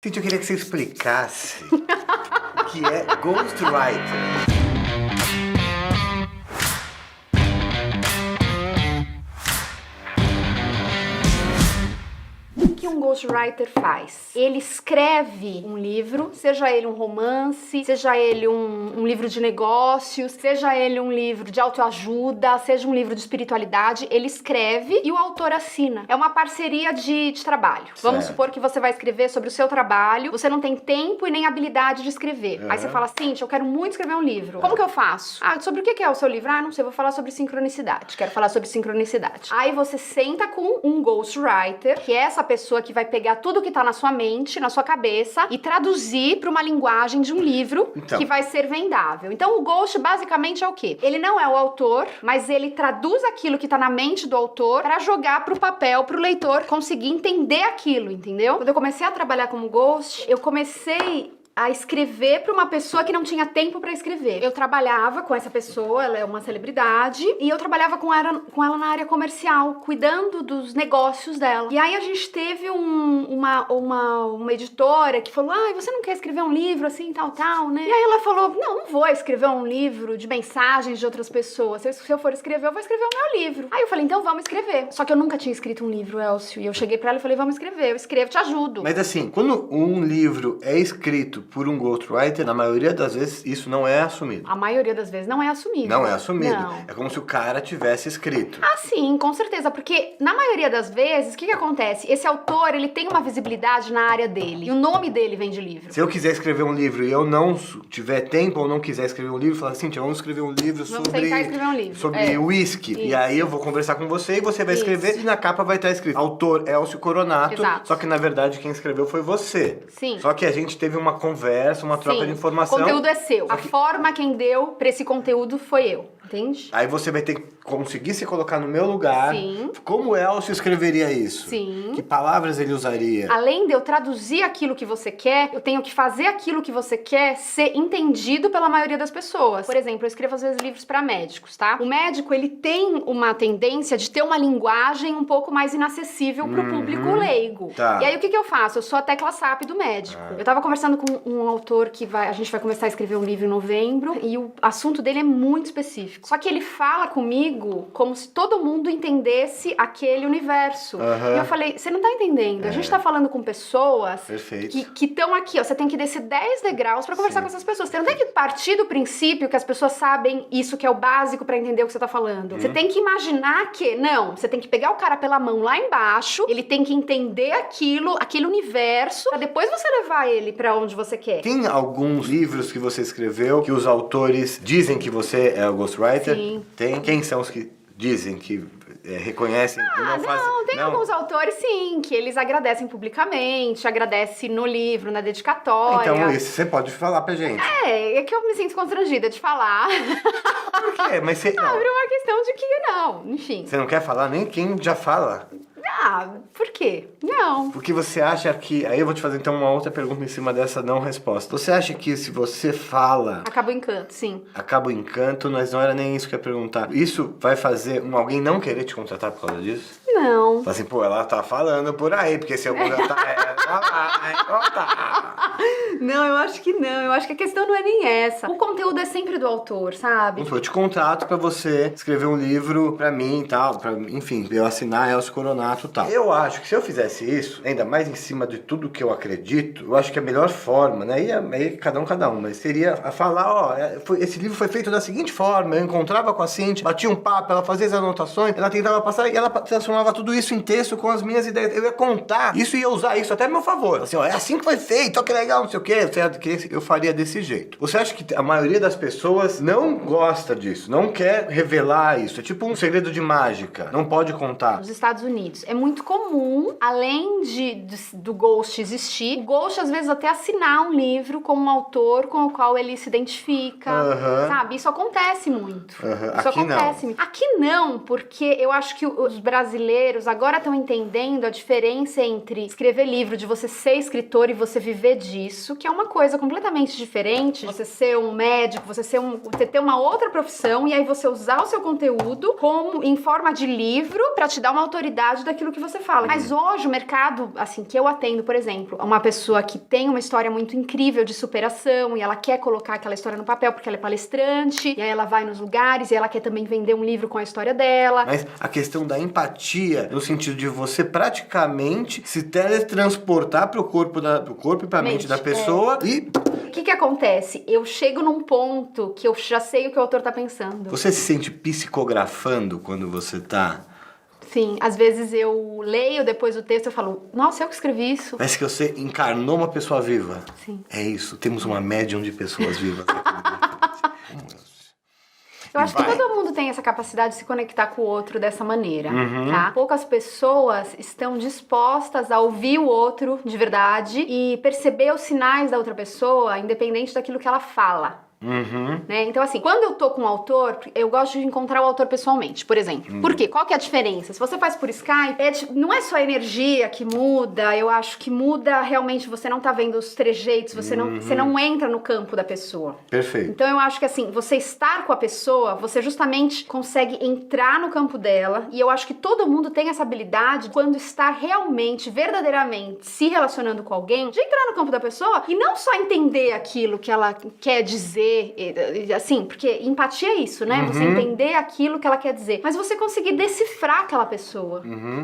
Gente, eu queria que você explicasse o que é ghostwriter. O que um ghostwriter faz? Ele escreve um livro, seja ele um romance, seja ele um livro de negócios, seja ele um livro de autoajuda, seja um livro de espiritualidade, ele escreve e o autor assina. É uma parceria de trabalho. Vamos supor que você vai escrever sobre o seu trabalho, você não tem tempo e nem habilidade de escrever. Aí você fala, Cíntia, eu quero muito escrever um livro. Como que eu faço? Sobre o que é o seu livro? Não sei, vou falar sobre sincronicidade. Quero falar sobre sincronicidade. Aí você senta com um ghostwriter, que é essa pessoa que vai pegar tudo que tá na sua mente, na sua cabeça e traduzir para uma linguagem de um livro que vai ser vendável. Então o ghost basicamente é o quê? Ele não é o autor, mas ele traduz aquilo que tá na mente do autor para jogar pro papel, pro leitor conseguir entender aquilo, entendeu? Quando eu comecei a trabalhar como ghost, eu comecei a escrever para uma pessoa que não tinha tempo para escrever. Eu trabalhava com essa pessoa, ela é uma celebridade, e eu trabalhava com ela na área comercial, cuidando dos negócios dela. E aí a gente teve uma editora que falou, você não quer escrever um livro assim, tal, né? E aí ela falou, não vou escrever um livro de mensagens de outras pessoas. Se eu for escrever, eu vou escrever o meu livro. Aí eu falei, então vamos escrever. Só que eu nunca tinha escrito um livro, Elcio, e eu cheguei pra ela e falei, vamos escrever, eu escrevo, te ajudo. Mas assim, quando um livro é escrito por um ghostwriter, na maioria das vezes isso não é assumido. A maioria das vezes não é assumido. Não é assumido. Não. É como se o cara tivesse escrito. Sim, com certeza, porque na maioria das vezes, o que acontece? Esse autor, ele tem uma visibilidade na área dele, e o nome dele vem de livro. Se eu quiser escrever um livro e eu não tiver tempo ou não quiser escrever um livro, falar assim, vamos escrever um livro sobre whisky. E aí eu vou conversar com você e você vai escrever e na capa vai estar escrito autor Elcio Coronato. Exato. Só que na verdade quem escreveu foi você. Sim. Só que a gente teve uma conversa, uma troca de informação. O conteúdo é seu. A forma quem deu pra esse conteúdo foi eu. Entende? Aí você vai ter que conseguir se colocar no meu lugar. Sim. Como o Elcio escreveria isso? Sim. Que palavras ele usaria? Além de eu traduzir aquilo que você quer, eu tenho que fazer aquilo que você quer ser entendido pela maioria das pessoas. Por exemplo, eu escrevo às vezes livros pra médicos, tá? O médico, ele tem uma tendência de ter uma linguagem um pouco mais inacessível pro público leigo. Tá. E aí o que eu faço? Eu sou a tecla SAP do médico. Eu tava conversando com um autor que a gente vai começar a escrever um livro em novembro e o assunto dele é muito específico. Só que ele fala comigo como se todo mundo entendesse aquele universo. E eu falei, você não tá entendendo. A gente tá falando com pessoas que estão aqui, ó. Você tem que descer 10 degraus pra conversar com essas pessoas. Você não tem que partir do princípio que as pessoas sabem isso que é o básico pra entender o que você tá falando. Você tem que imaginar que, não, você tem que pegar o cara pela mão lá embaixo, ele tem que entender aquele universo, pra depois você levar ele pra onde você quer. Tem alguns livros que você escreveu que os autores dizem que você é o ghostwriter? Sim. Tem? Quem são os que dizem que reconhecem? Tem alguns autores, sim, que eles agradecem publicamente, agradecem no livro, na dedicatória. Então isso você pode falar pra gente. É que eu me sinto constrangida de falar. Por quê? Mas você... Por uma questão de que não, enfim. Você não quer falar nem quem já fala? Por quê? Não. Porque você acha que... Aí eu vou te fazer então uma outra pergunta em cima dessa não resposta. Você acha que se você fala... Acaba o encanto, sim. Acaba o encanto, mas não era nem isso que eu ia perguntar. Isso vai fazer alguém não querer te contratar por causa disso? Não. Fala assim, ela tá falando por aí, porque se eu contratar ela vai contar. Não, eu acho que não. Eu acho que a questão não é nem essa. O conteúdo é sempre do autor, sabe? Eu te contrato pra você escrever um livro pra mim e tal, enfim, eu assinar Elcio Coronato e tal. Eu acho que se eu fizesse isso, ainda mais em cima de tudo que eu acredito, eu acho que a melhor forma, né, aí cada um, mas seria a falar, esse livro foi feito da seguinte forma, eu encontrava com a Cíntia, batia um papo, ela fazia as anotações, ela tentava passar e ela transformava tudo isso em texto com as minhas ideias. Eu ia contar isso e ia usar isso até a meu favor. Assim, é assim que foi feito, que legal, não sei o quê. Eu faria desse jeito. Você acha que a maioria das pessoas não gosta disso, não quer revelar isso? É tipo um segredo de mágica, não pode contar. Nos Estados Unidos é muito comum, além do ghost existir, o ghost às vezes até assinar um livro com um autor com o qual ele se identifica, sabe? Isso acontece muito. Isso Aqui acontece. não. Aqui não, porque eu acho que os brasileiros brasileiros agora estão entendendo a diferença entre escrever livro, de você ser escritor e você viver disso, que é uma coisa completamente diferente. Você ser um médico, você ter uma outra profissão e aí você usar o seu conteúdo como em forma de livro pra te dar uma autoridade daquilo que você fala. Mas hoje o mercado, assim, que eu atendo, por exemplo, uma pessoa que tem uma história muito incrível de superação e ela quer colocar aquela história no papel porque ela é palestrante, e aí ela vai nos lugares e ela quer também vender um livro com a história dela. Mas a questão da empatia, no sentido de você praticamente se teletransportar pro corpo e pra mente da pessoa e... O que acontece? Eu chego num ponto que eu já sei o que o autor tá pensando. Você se sente psicografando quando você tá... Sim, às vezes eu leio depois do texto e falo, nossa, eu que escrevi isso. Parece que você encarnou uma pessoa viva. Sim. É isso, temos uma médium de pessoas vivas aqui. Eu acho que todo mundo tem essa capacidade de se conectar com o outro dessa maneira, tá? Poucas pessoas estão dispostas a ouvir o outro de verdade e perceber os sinais da outra pessoa, independente daquilo que ela fala. Né? Então, assim, quando eu tô com um autor, eu gosto de encontrar o autor pessoalmente, por exemplo. Por quê? Qual que é a diferença? Se você faz por Skype, não é só a energia que muda, eu acho que muda realmente, você não tá vendo os trejeitos, você não entra no campo da pessoa. Perfeito. Então eu acho que assim, você estar com a pessoa, você justamente consegue entrar no campo dela, e eu acho que todo mundo tem essa habilidade, quando está realmente, verdadeiramente se relacionando com alguém, de entrar no campo da pessoa e não só entender aquilo que ela quer dizer, assim, porque empatia é isso, né? Você entender aquilo que ela quer dizer, mas você conseguir decifrar aquela pessoa,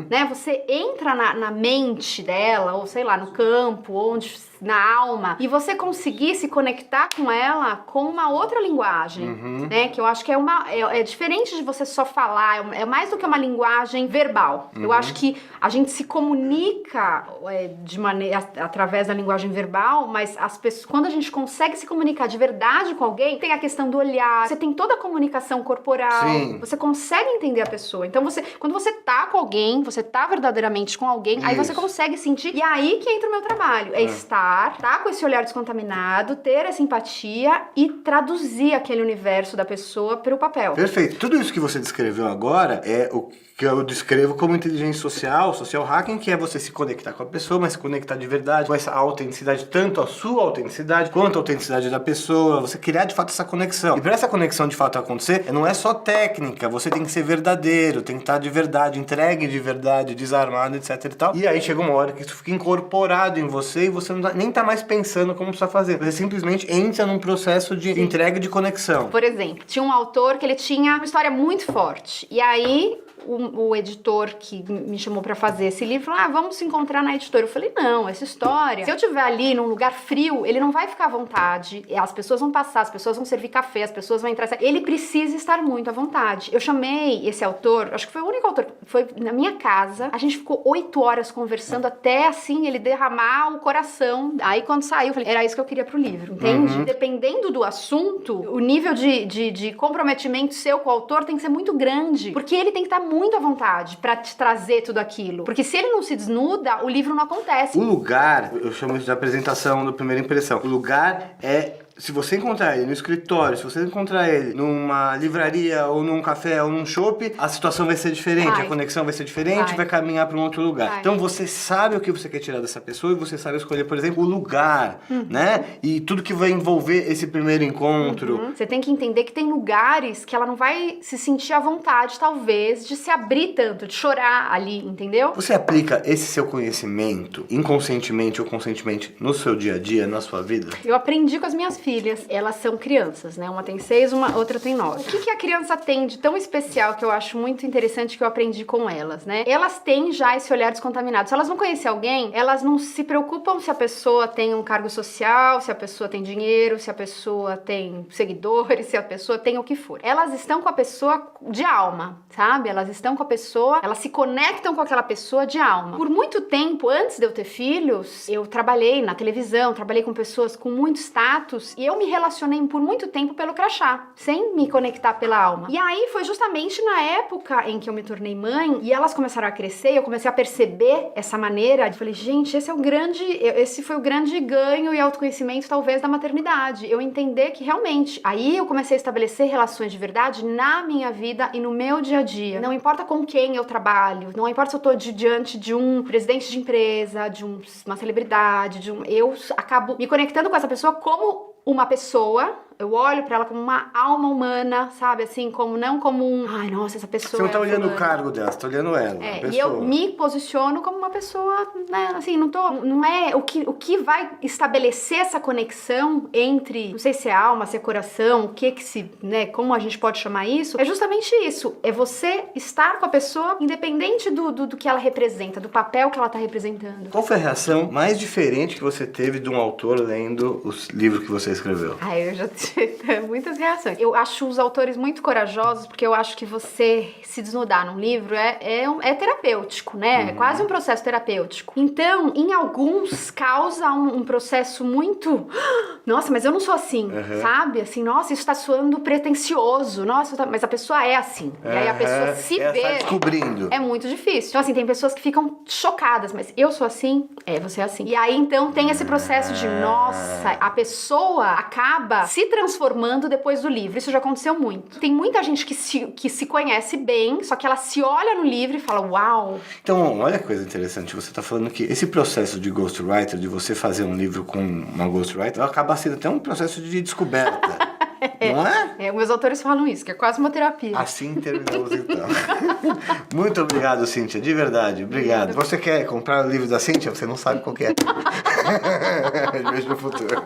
né? Você entra na mente dela, ou sei lá, no campo, onde... na alma, e você conseguir se conectar com ela com uma outra linguagem, né? Que eu acho que é diferente de você só falar, é mais do que uma linguagem verbal. Eu acho que a gente se comunica de maneira através da linguagem verbal, mas as pessoas, quando a gente consegue se comunicar de verdade com alguém, tem a questão do olhar, você tem toda a comunicação corporal, você consegue entender a pessoa. Então quando você tá com alguém, você tá verdadeiramente com alguém, aí você consegue sentir, e aí que entra o meu trabalho, é estar, tá com esse olhar descontaminado, ter essa empatia e traduzir aquele universo da pessoa para o papel. Perfeito. Tudo isso que você descreveu agora é o que eu descrevo como inteligência social, social hacking, que é você se conectar com a pessoa, mas se conectar de verdade, com essa autenticidade, tanto a sua autenticidade quanto a autenticidade da pessoa, você criar de fato essa conexão. E para essa conexão de fato acontecer, não é só técnica, você tem que ser verdadeiro, tem que estar de verdade, entregue de verdade, desarmado, etc e tal. E aí chega uma hora que isso fica incorporado em você e você nem tá mais pensando como precisa fazer. Você simplesmente entra num processo de entrega de conexão. Por exemplo, tinha um autor que ele tinha uma história muito forte. E aí o editor que me chamou pra fazer esse livro falou, vamos se encontrar na editora. Eu falei, não, essa história, se eu estiver ali num lugar frio, ele não vai ficar à vontade, as pessoas vão passar, as pessoas vão servir café, as pessoas vão entrar, ele precisa estar muito à vontade. Eu chamei esse autor, acho que foi o único autor, foi na minha casa, a gente ficou 8 horas conversando até, assim, ele derramar o coração. Aí quando saiu, eu falei, era isso que eu queria pro livro, entende? Dependendo do assunto, o nível de comprometimento seu com o autor tem que ser muito grande, porque ele tem que estar muito à vontade pra te trazer tudo aquilo. Porque se ele não se desnuda, o livro não acontece. O lugar, eu chamo isso de apresentação da primeira impressão. O lugar é... Se você encontrar ele no escritório, se você encontrar ele numa livraria ou num café ou num shopping, a situação vai ser diferente, a conexão vai ser diferente, vai caminhar para um outro lugar. Então você sabe o que você quer tirar dessa pessoa e você sabe escolher, por exemplo, o lugar, né? E tudo que vai envolver esse primeiro encontro. Você tem que entender que tem lugares que ela não vai se sentir à vontade, talvez, de se abrir tanto, de chorar ali, entendeu? Você aplica esse seu conhecimento, inconscientemente ou conscientemente, no seu dia a dia, na sua vida? Eu aprendi com as minhas filhas, elas são crianças, né? Uma tem 6, outra tem 9. O que a criança tem de tão especial que eu acho muito interessante que eu aprendi com elas, né? Elas têm já esse olhar descontaminado. Se elas vão conhecer alguém, elas não se preocupam se a pessoa tem um cargo social, se a pessoa tem dinheiro, se a pessoa tem seguidores, se a pessoa tem o que for. Elas estão com a pessoa de alma, sabe? Elas estão com a pessoa, elas se conectam com aquela pessoa de alma. Por muito tempo, antes de eu ter filhos, eu trabalhei na televisão, trabalhei com pessoas com muito status sentimentos. E eu me relacionei por muito tempo pelo crachá, sem me conectar pela alma. E aí foi justamente na época em que eu me tornei mãe e elas começaram a crescer, eu comecei a perceber essa maneira. Eu falei, gente, esse foi o grande ganho e autoconhecimento talvez da maternidade. Eu entender que realmente, aí eu comecei a estabelecer relações de verdade na minha vida e no meu dia a dia. Não importa com quem eu trabalho, não importa se eu tô diante de um presidente de empresa, de uma celebridade, eu acabo me conectando com essa pessoa como uma pessoa. Eu olho pra ela como uma alma humana, sabe? Assim, não como ai, nossa, essa pessoa. Você não tá olhando o cargo dela, você tá olhando ela. E eu me posiciono como uma pessoa, né? Assim, não é o que vai estabelecer essa conexão entre, não sei se é alma, se é coração, né? Como a gente pode chamar isso? É justamente isso. É você estar com a pessoa, independente do que ela representa, do papel que ela tá representando. Qual foi a reação mais diferente que você teve de um autor lendo os livros que você escreveu? Eu já tive muitas reações. Eu acho os autores muito corajosos, porque eu acho que você se desnudar num livro é terapêutico, né? É quase um processo terapêutico. Então, em alguns, causa um processo muito... Nossa, mas eu não sou assim, sabe? Assim, nossa, isso tá soando pretencioso. Nossa, mas a pessoa é assim. E aí a pessoa se vê... Tá descobrindo. É muito difícil. Então, assim, tem pessoas que ficam chocadas, mas eu sou assim, você é assim. E aí, então, tem esse processo de, nossa, a pessoa acaba se transformando depois do livro. Isso já aconteceu muito. Tem muita gente que se conhece bem, só que ela se olha no livro e fala, uau. Então, olha que coisa interessante. Você tá falando que esse processo de ghostwriter, de você fazer um livro com uma ghostwriter, acaba sendo até um processo de descoberta. Não é? Meus autores falam isso, que é quase uma terapia. Assim terminamos então. Muito obrigado, Cíntia, de verdade, obrigado. Você quer comprar o livro da Cíntia? Você não sabe qual que é. Beijo no futuro.